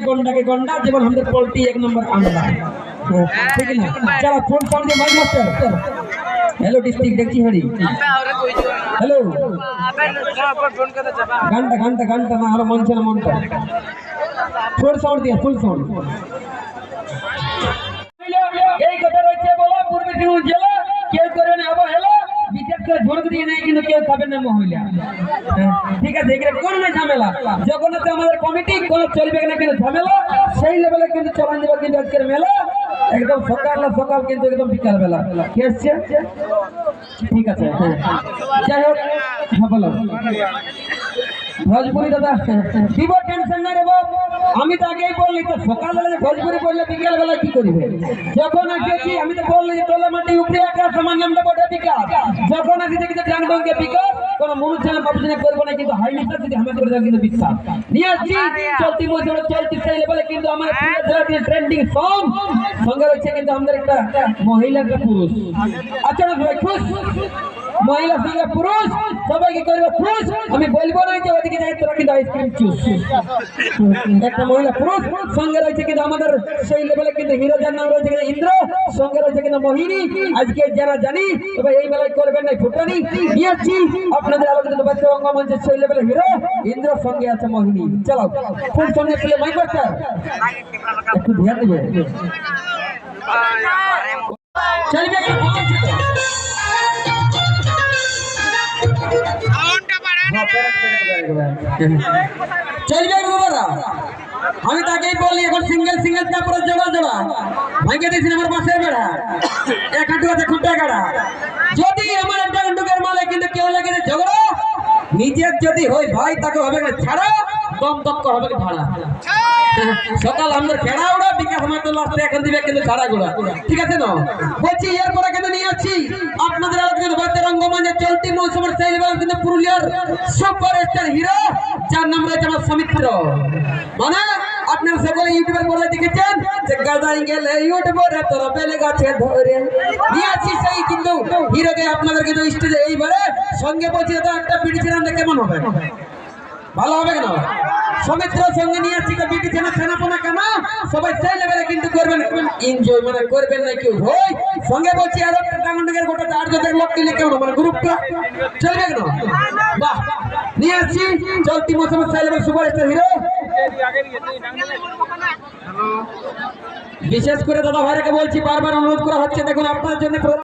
गंडा के गंडा जीवन हम पोल्ट्री एक नंबर अंडा ठीक है ना। चलो फोन साउंड के माइक मास्टर हेलो डिस्ट्रिक्ट देखी हरी हेलो घंटा घंटा घंटा ना हर मन से मन फुल साउंड दिया फुल साउंड এই কথা রয়েছে বলা পূর্ব সিংহভূম জেলা কেউ করে না অবহেলা বিশেষ করে ঝড় দিয়ে নেই কিন্তু কেউ খাবে না মহিলা ঠিক আছে এখানে কোন না ঝামেলা যখন আমাদের কমিটি কোন চলবে না কিন্তু ঝামেলা সেই লেভেলে কিন্তু চলান দেবে কিন্তু আজকের মেলা একদম সকাল সকাল কিন্তু একদম বিকাল বেলা কি আসছে ঠিক আছে যাই হোক হ্যাঁ বলো भोजपुरी दादा দিব টেনশন না রে বাপ আমি তো আগেই বললি তো সকাল বেলা ভোজপুরি বললে বিকেল বেলা কি করবে যখন আসছি আমি তো বললি যে তোলা মাটি উপরে আকাশ সমান নামটা বড় বিকাশ যখন আসি দেখি ডাং ডংকে বিকাশ কোন মনুষ্য চ্যানেল পাবলিশ করব না কিন্তু হাই মিস্টার যদি আমরা করে দাও কিন্তু বিশ্বাস নিয়ে আসছি চলতি মজুর চলতি সেই লেভেলে কিন্তু আমার পুরো জেলাতে ট্রেন্ডিং সং সঙ্গে রয়েছে কিন্তু আমাদের একটা মহিলা একটা পুরুষ আচ্ছা ভাই খুশ মহিলা সঙ্গে পুরুষ সবাইকে করবে খুশ আমি বলবো না যে ওদিকে যাই তোরা কিন্তু আইসক্রিম চুষ একটা মহিলা পুরুষ সঙ্গে রয়েছে কিন্তু আমাদের সেই লেভেলে কিন্তু হিরো যার নাম রয়েছে কিন্তু ইন্দ্র সঙ্গে রয়েছে কিন্তু মোহিনী আজকে যারা জানি তবে এই মেলায় করবেন না ফুটানি নিয়েছি আপনাদের আলোচিত বাচ্চা রঙ্গমঞ্চের সেই লেভেলে হিরো ইন্দ্র সঙ্গে আছে মোহিনী চলো ফুল সঙ্গে পেলে মাইক মাস্টার একটু ধ্যান দেবে চলবে চলবে বাবারা আমি তাকেই বলি এখন সিঙ্গেল সিঙ্গেল তারপরে জোড়া জোড়া ভাঙে দিয়েছেন আমার বাসের বেড়া এক হাঁটু আছে খুঁটা কাটা যদি আমার একটা হাঁটুকের মালে কিন্তু কেউ লাগে ঝগড়া নিজের যদি হয় ভাই তাকে হবে না ছাড়া কম দক্ষ হবে ভাড়া সকাল আমাদের খেড়া ওড়া বিকাশ আমার তো লাস্টে এখন দিবে কিন্তু ছাড়া গোড়া ঠিক আছে না বলছি এরপরে কিন্তু নিয়ে আসছি আপনাদের আলোচনা বাচ্চা রঙ্গমঞ্চে চলতি মৌসুমের সেই লেভেল কিন্তু পুরুলিয়ার সুপারস্টার হিরো যার নাম রয়েছে আমার সমিত্র মানে আপনারা সকলে ইউটিউবে বলে দেখেছেন যে গাদাই গেলে ইউটিউবে তোরা বেলে গাছে ধরে নিয়ে আসছি সেই কিন্তু হিরোকে আপনাদের কিন্তু স্টেজে এইবারে সঙ্গে বলছি তো একটা পিটি ছেড়ে কেমন হবে ভালো হবে কেন সমিত্র সঙ্গে নিয়ে আসছি বিটি ছেনা ছানাপোনা কেন সবাই সেই লেভেলে কিন্তু করবেন এনজয় মানে করবেন না কেউ হয় সঙ্গে বলছি আর একটা ডাঙ্গন্ডের গোটা 8 লোক কিলে কেমন মানে গ্রুপটা চলবে কেন বাহ নিয়ে আসছি চলতি মৌসুমের সেই লেভেল সুপারস্টার হিরো বিশেষ করে দাদা ভাইরাকে বলছি বারবার অনুরোধ করা হচ্ছে দেখুন আপনার জন্য